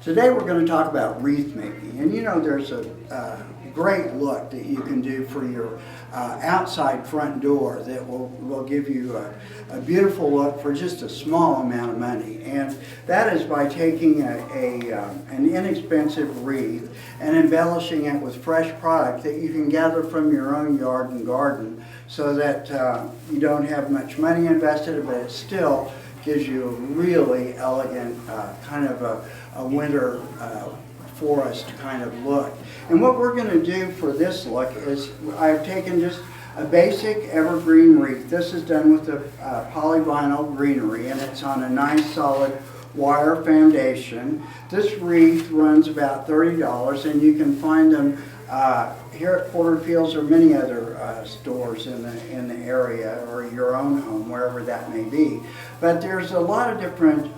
Today we're going to talk about wreath making, and you know there's a great look that you can do for your outside front door that will give you a beautiful look for just a small amount of money, and that is by taking an inexpensive wreath and embellishing it with fresh product that you can gather from your own yard and garden, so that you don't have much money invested, but it still gives you a really elegant kind of a winter forest kind of look. And what we're going to do for this look is I've taken just a basic evergreen wreath. This is done with a polyvinyl greenery, and it's on a nice solid wire foundation. This wreath runs about $30, and you can find them here at Porterfield or many other stores in the area, or your own home, wherever that may be. But there's a lot of different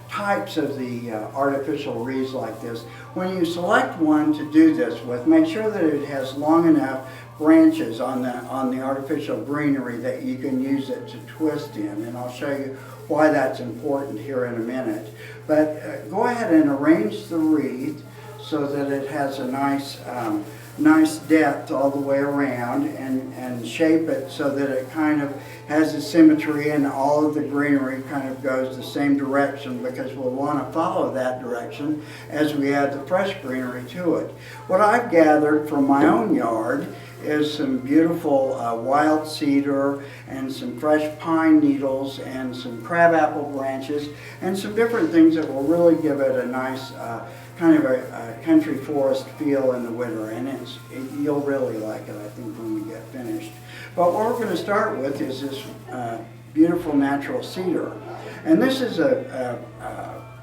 types of the artificial wreaths like this. When you select one to do this with, make sure that it has long enough branches on the artificial greenery that you can use it to twist in, and I'll show you why that's important here in a minute. But go ahead and arrange the wreath so that it has a nice depth all the way around, and shape it so that it kind of has a symmetry and all of the greenery kind of goes the same direction, because we'll want to follow that direction as we add the fresh greenery to it. What I've gathered from my own yard is some beautiful wild cedar and some fresh pine needles and some crabapple branches and some different things that will really give it a nice kind of a country forest feel in the winter, and you'll really like it, I think, when we get finished. But what we're going to start with is this beautiful natural cedar, and this is a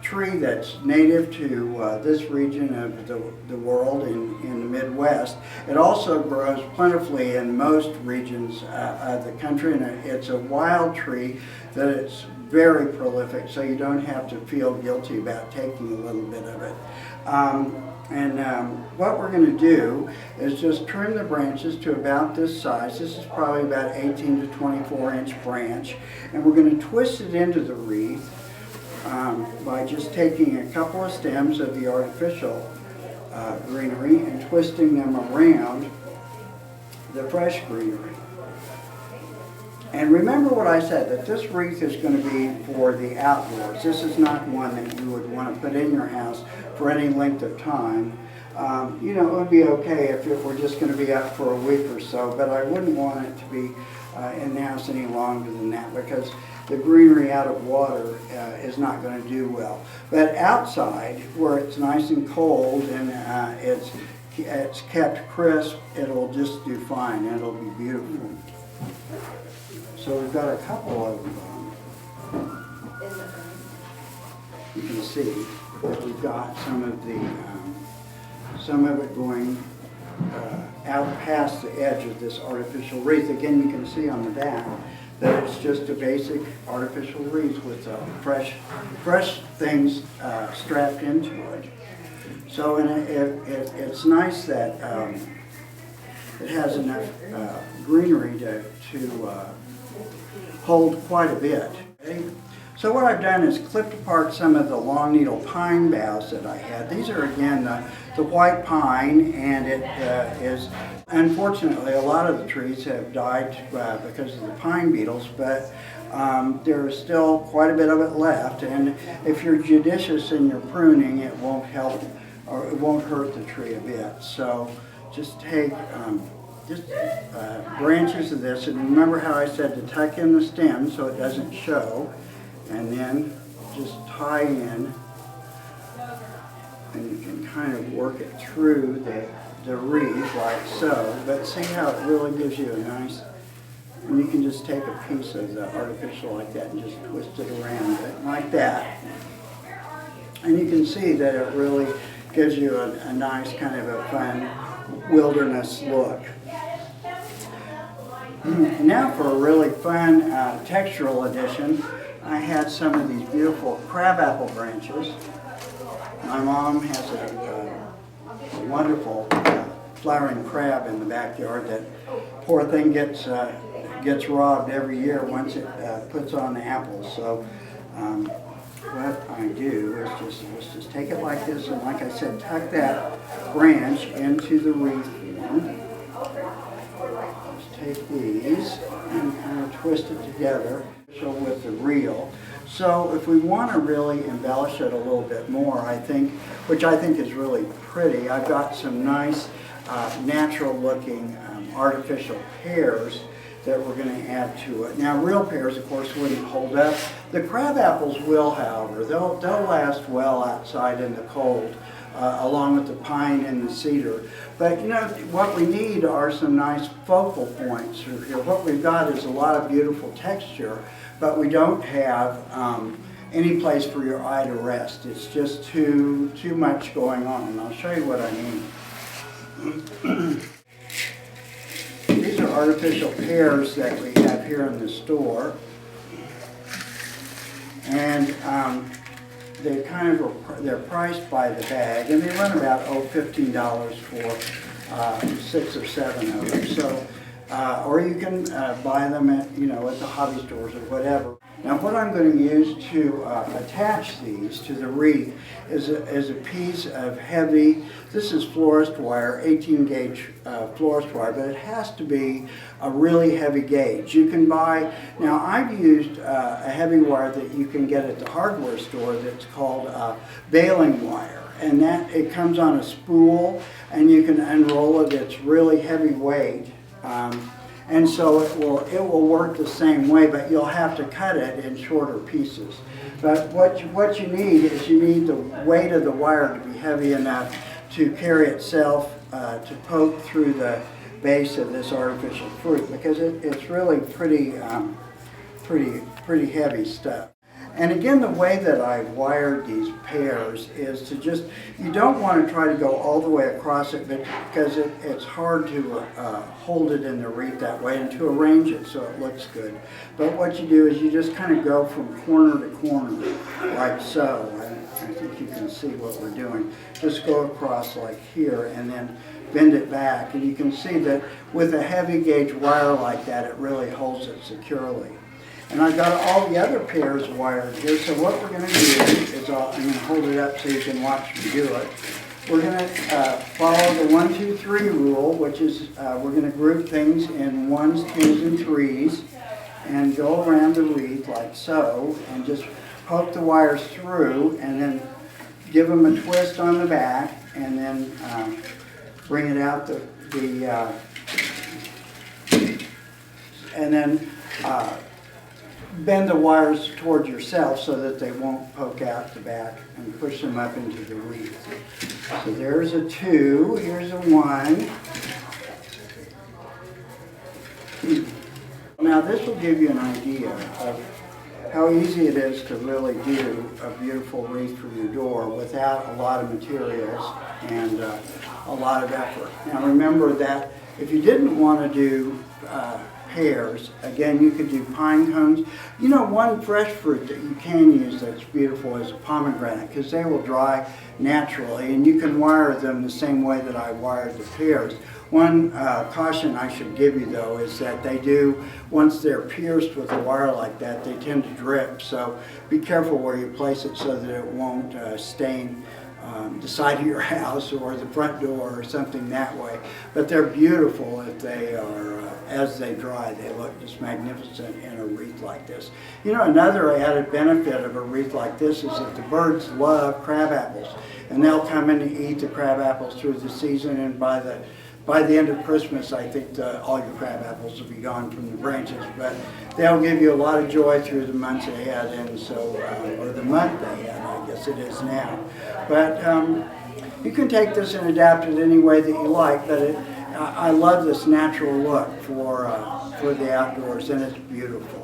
tree that's native to this region of the world in the Midwest. It also grows plentifully in most regions of the country, and it's a wild tree that it's very prolific, so you don't have to feel guilty about taking a little bit of it. What we're going to do is just trim the branches to about this size. This is probably about 18 to 24 inch branch, and we're going to twist it into the wreath by just taking a couple of stems of the artificial greenery and twisting them around the fresh greenery. And remember what I said, that this wreath is going to be for the outdoors. This is not one that you would want to put in your house for any length of time. You know, it would be okay if it were just going to be up for a week or so, but I wouldn't want it to be in the house any longer than that, because the greenery out of water is not going to do well. But outside, where it's nice and cold and it's kept crisp, it'll just do fine. It'll be beautiful. So we've got a couple of them. You can see that we've got some of it going out past the edge of this artificial wreath. Again, you can see on the back that it's just a basic artificial wreath with fresh things strapped into it. So it's nice that it has enough greenery to hold quite a bit. Okay? So what I've done is clipped apart some of the long needle pine boughs that I had. These are, again, the white pine, and it is, unfortunately, a lot of the trees have died because of the pine beetles, but there is still quite a bit of it left, and if you're judicious in your pruning, it won't help, or it won't hurt the tree a bit. So just take branches of this, and remember how I said to tuck in the stem so it doesn't show, and then just tie in, and you can kind of work it through the wreath like so. But see how it really gives you a nice, and you can just take a piece of the artificial like that and just twist it around it like that, and you can see that it really gives you a nice kind of a fun wilderness look. Now for a really fun textural addition, I had some of these beautiful crabapple branches. My mom has a wonderful flowering crab in the backyard that poor thing gets robbed every year once it puts on the apples. So what I do is just take it like this, and like I said, tuck that branch into the wreath form. Just take these and kind of twist it together with the reel. So if we want to really embellish it a little bit more, I think, which I think is really pretty, I've got some nice natural looking artificial pears that we're going to add to it. Now real pears of course wouldn't hold up. The crab apples will, however. They'll last well outside in the cold along with the pine and the cedar. But you know what we need are some nice focal points through here. What we've got is a lot of beautiful texture, but we don't have any place for your eye to rest. It's just too much going on, and I'll show you what I mean. These are artificial pears that we have here in the store, and they're priced by the bag, and they run about $15 for 6 or 7 of them. So, or you can buy them at at the hobby stores or whatever. Now, what I'm going to use to attach these to the wreath is a piece of heavy. This is florist wire, 18 gauge florist wire, but it has to be a really heavy gauge. You can buy, now I've used a heavy wire that you can get at the hardware store that's called baling wire, and that it comes on a spool and you can unroll it. It's really heavyweight. And so it will work the same way, but you'll have to cut it in shorter pieces. But what you need is you need the weight of the wire to be heavy enough to carry itself to poke through the base of this artificial fruit, because it's really pretty heavy stuff. And again, the way that I wired these pears is to just, you don't want to try to go all the way across it, because it's hard to hold it in the wreath that way and to arrange it so it looks good. But what you do is you just kind of go from corner to corner, like so. I think you can see what we're doing. Just go across like here and then bend it back. And you can see that with a heavy gauge wire like that, it really holds it securely. And I've got all the other pears wired here, so what we're going to do is, I'm going to hold it up so you can watch me do it. We're going to follow the 1, 2, 3 rule, which is we're going to group things in 1s, 2s, and 3s, and go around the wreath like so, and just poke the wires through, and then give them a twist on the back, and then bring it out and then bend the wires toward yourself so that they won't poke out the back, and push them up into the wreath. So there's a 2, here's a 1. Now this will give you an idea of how easy it is to really do a beautiful wreath for your door without a lot of materials and a lot of effort. Now remember that if you didn't want to do pears, again, you could do pine cones. You know, one fresh fruit that you can use that's beautiful is a pomegranate, because they will dry naturally, and you can wire them the same way that I wired the pears. One caution I should give you though is that they do, once they're pierced with a wire like that, they tend to drip, so be careful where you place it so that it won't stain the side of your house or the front door or something that way. But they're beautiful if they are, as they dry, they look just magnificent in a wreath like this. You know, another added benefit of a wreath like this is that the birds love crab apples, and they'll come in and eat the crab apples through the season, and by the end of Christmas, I think all your crab apples will be gone from the branches, but they'll give you a lot of joy through the months ahead, and so, or the month ahead, I guess it is now. But you can take this and adapt it any way that you like, but I love this natural look for the outdoors, and it's beautiful.